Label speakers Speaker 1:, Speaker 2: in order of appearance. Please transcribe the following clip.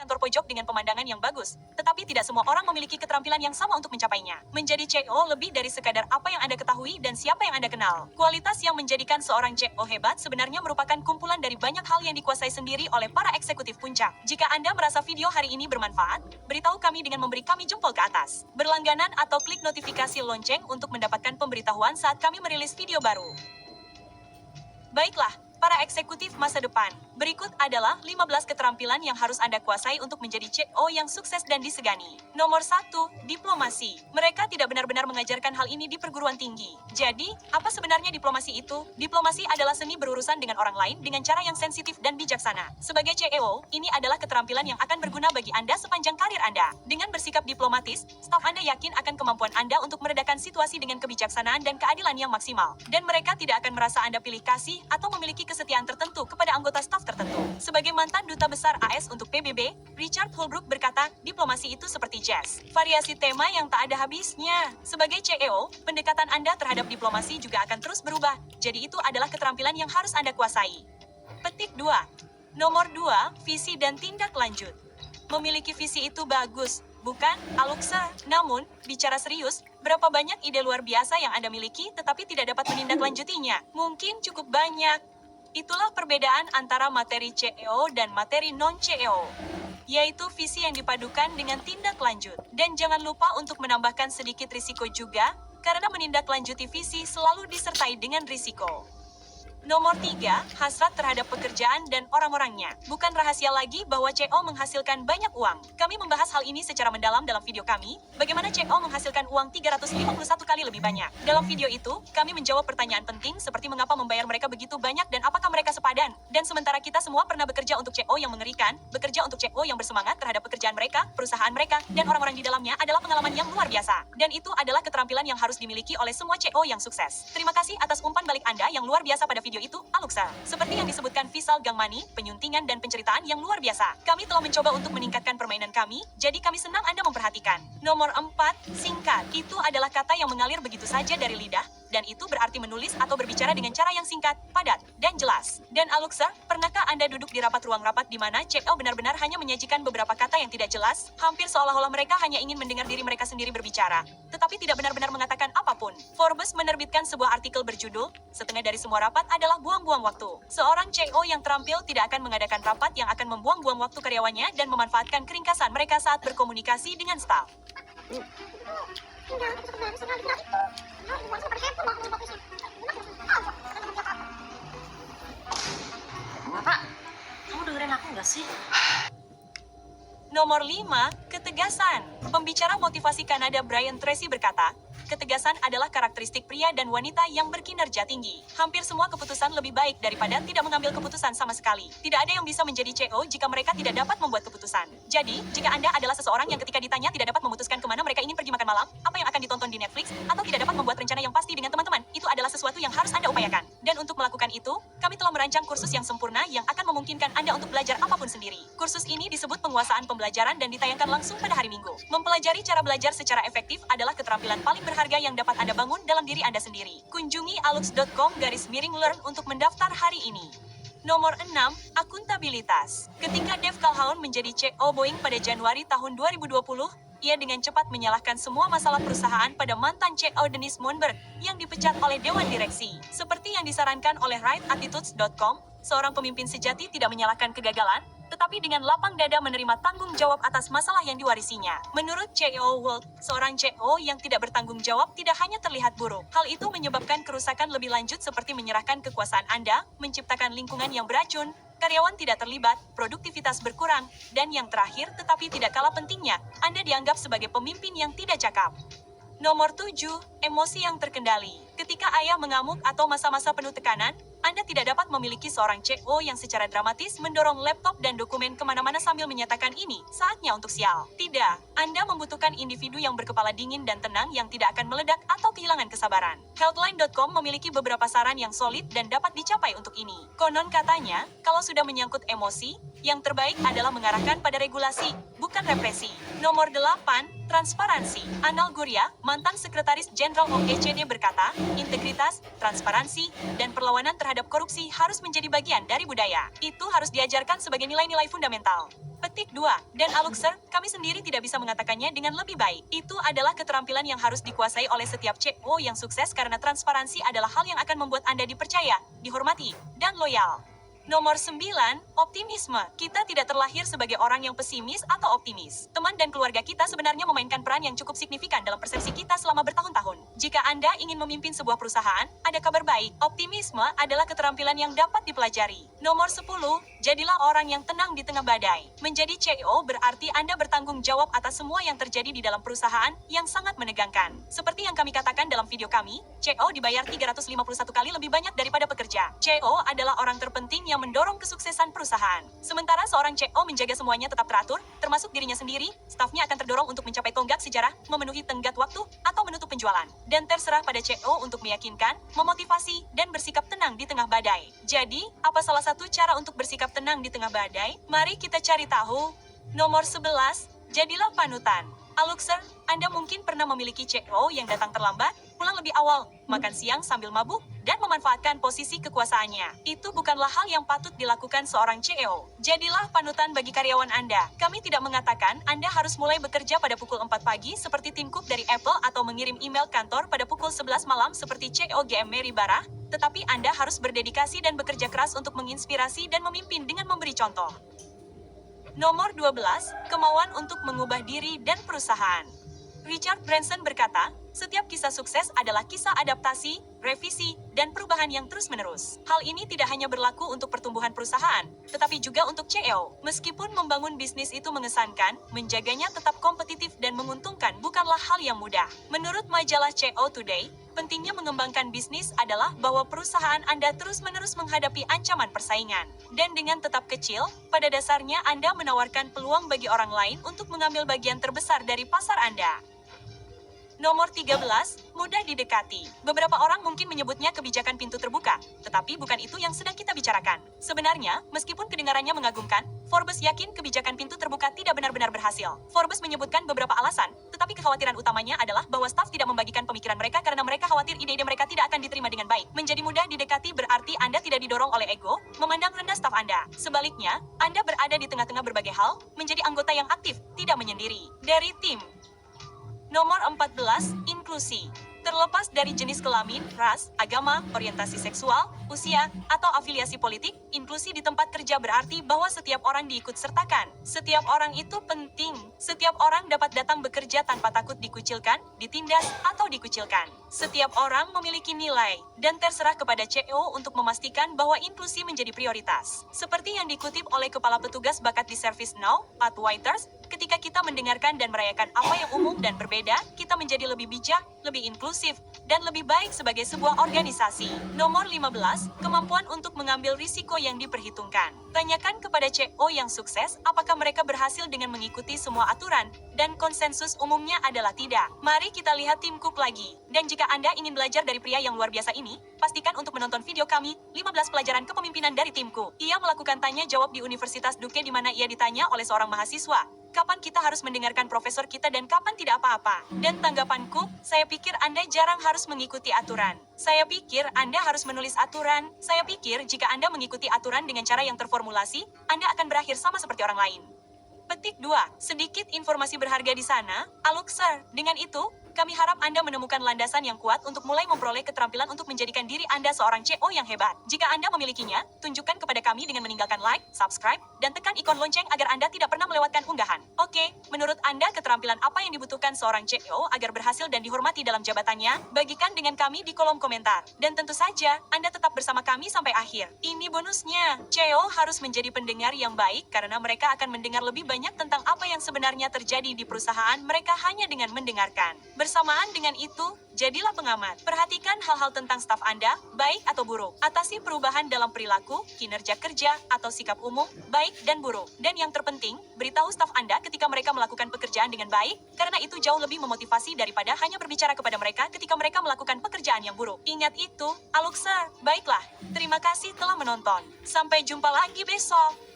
Speaker 1: kantor pojok dengan pemandangan yang bagus, tetapi tidak semua orang memiliki keterampilan yang sama untuk mencapainya. Menjadi CEO lebih dari sekadar apa yang Anda ketahui dan siapa yang Anda kenal. Kualitas yang menjadikan seorang CEO hebat sebenarnya merupakan kumpulan dari banyak hal yang dikuasai sendiri oleh para eksekutif puncak. Jika Anda merasa video hari ini bermanfaat, beritahu kami dengan memberi kami jempol ke atas. Berlangganan atau klik notifikasi lonceng untuk mendapatkan pemberitahuan saat kami merilis video baru. Baiklah, para eksekutif masa depan. Berikut adalah 15 keterampilan yang harus Anda kuasai untuk menjadi CEO yang sukses dan disegani. Nomor 1, diplomasi. Mereka tidak benar-benar mengajarkan hal ini di perguruan tinggi. Jadi, apa sebenarnya diplomasi itu? Diplomasi adalah seni berurusan dengan orang lain dengan cara yang sensitif dan bijaksana. Sebagai CEO, ini adalah keterampilan yang akan berguna bagi Anda sepanjang karir Anda. Dengan bersikap diplomatis, staf Anda yakin akan kemampuan Anda untuk meredakan situasi dengan kebijaksanaan dan keadilan yang maksimal. Dan mereka tidak akan merasa Anda pilih kasih atau memiliki kesetiaan tertentu kepada anggota staf tertentu. Sebagai mantan duta besar AS untuk PBB, Richard Holbrooke berkata, diplomasi itu seperti jazz. Variasi tema yang tak ada habisnya. Sebagai CEO, pendekatan Anda terhadap diplomasi juga akan terus berubah. Jadi itu adalah keterampilan yang harus Anda kuasai. Petik 2. Nomor 2, visi dan tindak lanjut. Memiliki visi itu bagus, bukan, Aluksa? Namun, bicara serius, berapa banyak ide luar biasa yang Anda miliki tetapi tidak dapat menindaklanjutinya? Mungkin cukup banyak. Itulah perbedaan antara materi CEO dan materi non-CEO, yaitu visi yang dipadukan dengan tindak lanjut. Dan jangan lupa untuk menambahkan sedikit risiko juga, karena menindaklanjuti visi selalu disertai dengan risiko. Nomor 3, hasrat terhadap pekerjaan dan orang-orangnya. Bukan rahasia lagi bahwa CEO menghasilkan banyak uang. Kami membahas hal ini secara mendalam dalam video kami, bagaimana CEO menghasilkan uang 351 kali lebih banyak. Dalam video itu, kami menjawab pertanyaan penting seperti mengapa membayar mereka begitu banyak dan apakah mereka sepadan. Dan sementara kita semua pernah bekerja untuk CEO yang mengerikan, bekerja untuk CEO yang bersemangat terhadap pekerjaan mereka, perusahaan mereka, dan orang-orang di dalamnya adalah pengalaman yang luar biasa. Dan itu adalah keterampilan yang harus dimiliki oleh semua CEO yang sukses. Terima kasih atas umpan balik Anda yang luar biasa pada video itu, Aluksa. Seperti yang disebutkan Vishal Gangmani, penyuntingan dan penceritaan yang luar biasa. Kami telah mencoba untuk meningkatkan permainan kami, jadi kami senang Anda memperhatikan. Nomor 4, singkat. Itu adalah kata yang mengalir begitu saja dari lidah, dan itu berarti menulis atau berbicara dengan cara yang singkat, padat, dan jelas. Dan Aluksa, pernahkah Anda duduk di ruang rapat di mana CEO benar-benar hanya menyajikan beberapa kata yang tidak jelas, hampir seolah-olah mereka hanya ingin mendengar diri mereka sendiri berbicara, tetapi tidak benar-benar mengatakan apapun. Forbes menerbitkan sebuah artikel berjudul, setengah dari semua rapat adalah buang-buang waktu. Seorang CEO yang terampil tidak akan mengadakan rapat yang akan membuang-buang waktu karyawannya dan memanfaatkan keringkasan mereka saat berkomunikasi dengan staf.
Speaker 2: Bapak, kamu dengerin aku nggak sih?
Speaker 1: Nomor 5, ketegasan. Pembicara motivasi Kanada Brian Tracy berkata, ketegasan adalah karakteristik pria dan wanita yang berkinerja tinggi. Hampir semua keputusan lebih baik daripada tidak mengambil keputusan sama sekali. Tidak ada yang bisa menjadi CEO jika mereka tidak dapat membuat keputusan. Jadi, jika Anda adalah seseorang yang ketika ditanya tidak dapat memutuskan kemana mereka ingin pergi makan malam, apa yang akan ditonton di Netflix, atau tidak dapat membuat rencana yang pasti dengan teman-teman, itu adalah sesuatu yang harus Anda upayakan. Dan untuk melakukan itu, kami telah merancang kursus yang sempurna yang akan memungkinkan Anda untuk belajar apapun sendiri. Kursus ini disebut penguasaan pembelajaran dan ditayangkan langsung pada hari Minggu. Mempelajari cara belajar secara efektif adalah keterampilan paling berharga yang dapat Anda bangun dalam diri Anda sendiri. Kunjungi alux.com/learn untuk mendaftar hari ini. Nomor 6, akuntabilitas. Ketika Dave Calhoun menjadi CEO Boeing pada Januari tahun 2020, ia dengan cepat menyalahkan semua masalah perusahaan pada mantan CEO Dennis Monberg yang dipecat oleh Dewan Direksi. Seperti yang disarankan oleh rightattitudes.com, seorang pemimpin sejati tidak menyalahkan kegagalan, tetapi dengan lapang dada menerima tanggung jawab atas masalah yang diwarisinya. Menurut CEO Walt, seorang CEO yang tidak bertanggung jawab tidak hanya terlihat buruk. Hal itu menyebabkan kerusakan lebih lanjut seperti menyerahkan kekuasaan Anda, menciptakan lingkungan yang beracun, karyawan tidak terlibat, produktivitas berkurang, dan yang terakhir tetapi tidak kalah pentingnya, Anda dianggap sebagai pemimpin yang tidak cakap. Nomor 7, emosi yang terkendali. Ketika ayah mengamuk atau masa-masa penuh tekanan, Anda tidak dapat memiliki seorang CEO yang secara dramatis mendorong laptop dan dokumen kemana-mana sambil menyatakan ini, saatnya untuk sial. Tidak, Anda membutuhkan individu yang berkepala dingin dan tenang yang tidak akan meledak atau kehilangan kesabaran. Healthline.com memiliki beberapa saran yang solid dan dapat dicapai untuk ini. Konon katanya, kalau sudah menyangkut emosi, Yang terbaik adalah mengarahkan pada regulasi, bukan represi. Nomor 8, transparansi. Anal Gurya, mantan Sekretaris Jenderal OECD berkata, integritas, transparansi, dan perlawanan terhadap korupsi harus menjadi bagian dari budaya. Itu harus diajarkan sebagai nilai-nilai fundamental. Petik 2. Dan Aluxer, kami sendiri tidak bisa mengatakannya dengan lebih baik. Itu adalah keterampilan yang harus dikuasai oleh setiap CEO yang sukses karena transparansi adalah hal yang akan membuat Anda dipercaya, dihormati, dan loyal. Nomor 9, optimisme. Kita tidak terlahir sebagai orang yang pesimis atau optimis. Teman dan keluarga kita sebenarnya memainkan peran yang cukup signifikan dalam persepsi kita selama bertahun-tahun. Jika Anda ingin memimpin sebuah perusahaan, ada kabar baik. Optimisme adalah keterampilan yang dapat dipelajari. Nomor 10, jadilah orang yang tenang di tengah badai. Menjadi CEO berarti Anda bertanggung jawab atas semua yang terjadi di dalam perusahaan yang sangat menegangkan. Seperti yang kami katakan dalam video kami, CEO dibayar 351 kali lebih banyak daripada pekerja. CEO adalah orang terpenting yang mendorong kesuksesan perusahaan. Sementara seorang CEO menjaga semuanya tetap teratur, termasuk dirinya sendiri, stafnya akan terdorong untuk mencapai tonggak sejarah, memenuhi tenggat waktu, atau menutup penjualan. Dan terserah pada CEO untuk meyakinkan, memotivasi, dan bersikap tenang di tengah badai. Jadi, apa salah satu cara untuk bersikap tenang di tengah badai? Mari kita cari tahu. Nomor 11, jadilah panutan. Aluxer, Anda mungkin pernah memiliki CEO yang datang terlambat, pulang lebih awal, makan siang sambil mabuk, dan memanfaatkan posisi kekuasaannya. Itu bukanlah hal yang patut dilakukan seorang CEO. Jadilah panutan bagi karyawan Anda. Kami tidak mengatakan Anda harus mulai bekerja pada pukul 4 pagi seperti Tim Cook dari Apple atau mengirim email kantor pada pukul 11 malam seperti CEO GM Mary Barra, tetapi Anda harus berdedikasi dan bekerja keras untuk menginspirasi dan memimpin dengan memberi contoh. Nomor 12, kemauan untuk mengubah diri dan perusahaan. Richard Branson berkata, setiap kisah sukses adalah kisah adaptasi, revisi, dan perubahan yang terus-menerus. Hal ini tidak hanya berlaku untuk pertumbuhan perusahaan, tetapi juga untuk CEO. Meskipun membangun bisnis itu mengesankan, menjaganya tetap kompetitif dan menguntungkan bukanlah hal yang mudah. Menurut majalah CEO Today, pentingnya mengembangkan bisnis adalah bahwa perusahaan Anda terus-menerus menghadapi ancaman persaingan. Dan dengan tetap kecil, pada dasarnya Anda menawarkan peluang bagi orang lain untuk mengambil bagian terbesar dari pasar Anda. Nomor 13, mudah didekati. Beberapa orang mungkin menyebutnya kebijakan pintu terbuka, tetapi bukan itu yang sedang kita bicarakan. Sebenarnya, meskipun kedengarannya mengagumkan, Forbes yakin kebijakan pintu terbuka tidak benar-benar berhasil. Forbes menyebutkan beberapa alasan, tetapi kekhawatiran utamanya adalah bahwa staf tidak membagikan pemikiran mereka karena mereka khawatir ide-ide mereka tidak akan diterima dengan baik. Menjadi mudah didekati berarti Anda tidak didorong oleh ego, memandang rendah staf Anda. Sebaliknya, Anda berada di tengah-tengah berbagai hal, menjadi anggota yang aktif, tidak menyendiri. Dari tim. Nomor 14, inklusi. Terlepas dari jenis kelamin, ras, agama, orientasi seksual, usia, atau afiliasi politik, inklusi di tempat kerja berarti bahwa setiap orang diikutsertakan. Setiap orang itu penting. Setiap orang dapat datang bekerja tanpa takut dikucilkan, ditindas, atau dikucilkan. Setiap orang memiliki nilai, dan terserah kepada CEO untuk memastikan bahwa inklusi menjadi prioritas. Seperti yang dikutip oleh Kepala Petugas Bakat di ServiceNow, Pat Waiters, ketika kita mendengarkan dan merayakan apa yang umum dan berbeda, kita menjadi lebih bijak, lebih inklusif, dan lebih baik sebagai sebuah organisasi. Nomor 15, kemampuan untuk mengambil risiko yang diperhitungkan. Tanyakan kepada CEO yang sukses, apakah mereka berhasil dengan mengikuti semua aturan, dan konsensus umumnya adalah tidak. Mari kita lihat Tim Cook lagi. Dan jika Anda ingin belajar dari pria yang luar biasa ini, pastikan untuk menonton video kami, 15 pelajaran kepemimpinan dari Tim Cook. Ia melakukan tanya jawab di Universitas Duke di mana ia ditanya oleh seorang mahasiswa, kapan kita harus mendengarkan profesor kita dan kapan tidak apa-apa. Dan tanggapanku, saya pikir Anda jarang harus mengikuti aturan. Saya pikir Anda harus menulis aturan. Saya pikir jika Anda mengikuti aturan dengan cara yang terformulasi, Anda akan berakhir sama seperti orang lain. Petik 2. Sedikit informasi berharga di sana, Aluxer. Dengan itu, kami harap Anda menemukan landasan yang kuat untuk mulai memperoleh keterampilan untuk menjadikan diri Anda seorang CEO yang hebat. Jika Anda memilikinya, tunjukkan kepada kami dengan meninggalkan like, subscribe, dan tekan ikon lonceng agar Anda tidak pernah melewatkan unggahan. Oke, menurut Anda keterampilan apa yang dibutuhkan seorang CEO agar berhasil dan dihormati dalam jabatannya? Bagikan dengan kami di kolom komentar. Dan tentu saja, Anda tetap bersama kami sampai akhir. Ini bonusnya. CEO harus menjadi pendengar yang baik karena mereka akan mendengar lebih banyak tentang apa yang sebenarnya terjadi di perusahaan mereka hanya dengan mendengarkan. Bersamaan dengan itu, jadilah pengamat. Perhatikan hal-hal tentang staf Anda, baik atau buruk. Atasi perubahan dalam perilaku, kinerja kerja, atau sikap umum, baik dan buruk. Dan yang terpenting, beritahu staf Anda ketika mereka melakukan pekerjaan dengan baik, karena itu jauh lebih memotivasi daripada hanya berbicara kepada mereka ketika mereka melakukan pekerjaan yang buruk. Ingat itu, Aluxer. Baiklah, terima kasih telah menonton. Sampai jumpa lagi besok.